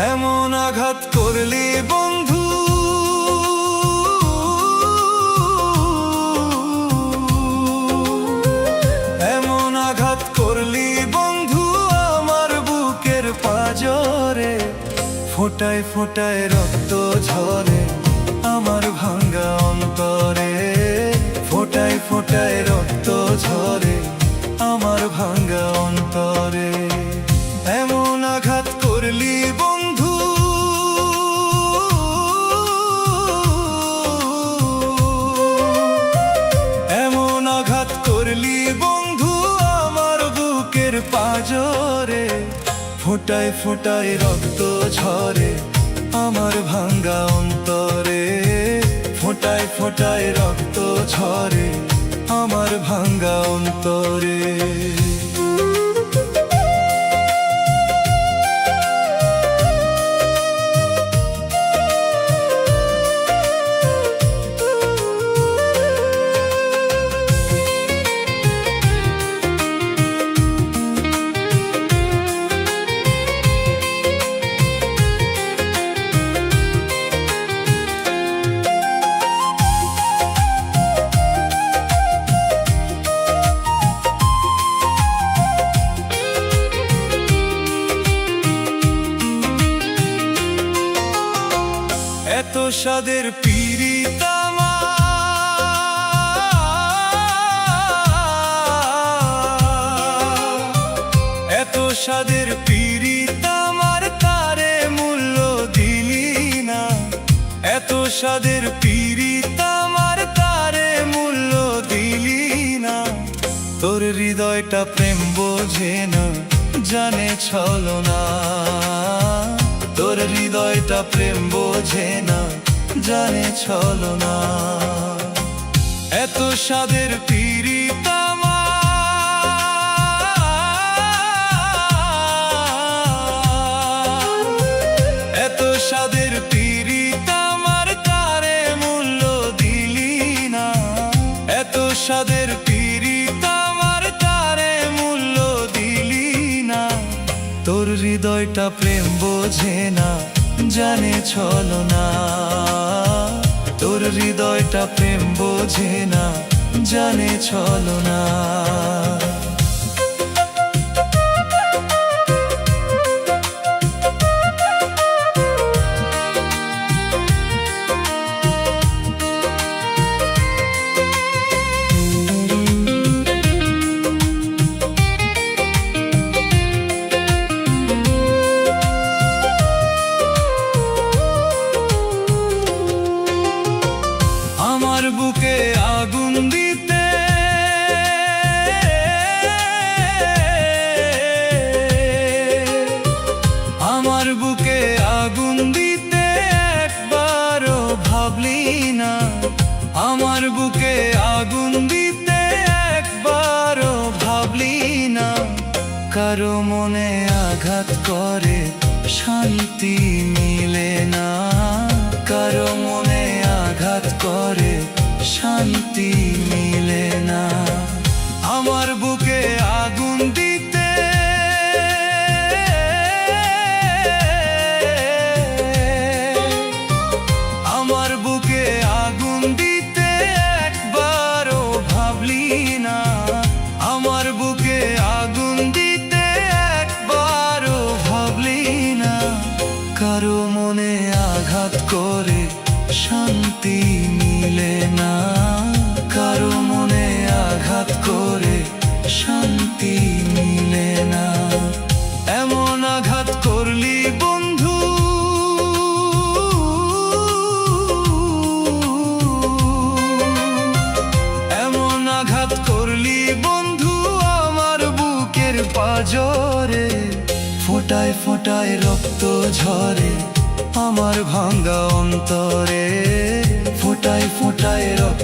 এমন আঘাত করলি বন্ধু, এমন আঘাত করলি বন্ধু আমার বুকের পাঁজরে। ফোঁটায় ফোঁটায় রক্ত ঝরে আমার ভাঙ্গা অন্তরে। ফোঁটায় ফোঁটায় রক্ত ঝরে আমার ভাঙ্গা অন্তরে। এমন আঘাত করলি বন্ধু, এমন আঘাত করলি বন্ধু আমার বুকের পাঁজরে। ফোঁটায় ফোঁটায় রক্ত ঝরে আমার ভাঙ্গা অন্তরে। ফোঁটায় ফোঁটায় রক্ত ঝরে আমার ভাঙ্গা অন্তরে। এত স্বাদের পীড়িত আমার, এত স্বাদের পীড়িত আমার তারে মূল্য দিলি না। এত স্বাদের পীড়িত আমার তারে মূল্য দিলি না। তোর হৃদয়টা প্রেম বোঝে না, জানে ছলনা। তোর হৃদয়টা প্রেম বোঝে না, জানে ছলনা। এত স্বাদের পীড়িত আমার, এত স্বাদের পীড়িত আমার তারে মূল্য দিলি না। এত স্বাদের পীড়িত আমার তারে মূল্য দিলি না। তোর হৃদয়টা প্রেম বোঝে না, জানে ছলনা। তোর হৃদয়টা প্রেম বোঝে না, জানে ছলনা। আমার বুকে আগুন দিতে, আমার বুকে আগুন দিতে একবারও ভাবলি না। আমার বুকে আগুন দিতে একবারও ভাবলি না। কারো মনে আঘাত করে শান্তি মিলে না। কারো মনে আঘাত করে শান্তি মিলে না। আমার বুকে আগুন দিতে, আমার বুকে আগুন দিতে একবারও ভাবলি না। আমার বুকে আগুন দিতে একবারও ভাবলি না। কারো মনে আঘাত করে শান্তি মিলে না। কারো মনে আঘাত করে শান্তি মিলে না। এমন আঘাত করলি বন্ধু, এমন আঘাত করলি বন্ধু আমার বুকের পাঁজরে। ফোঁটায় ফোঁটায় রক্ত ঝরে আমার ভাঙ্গা অন্তরে। ফোঁটায় ফোঁটায় রক্ত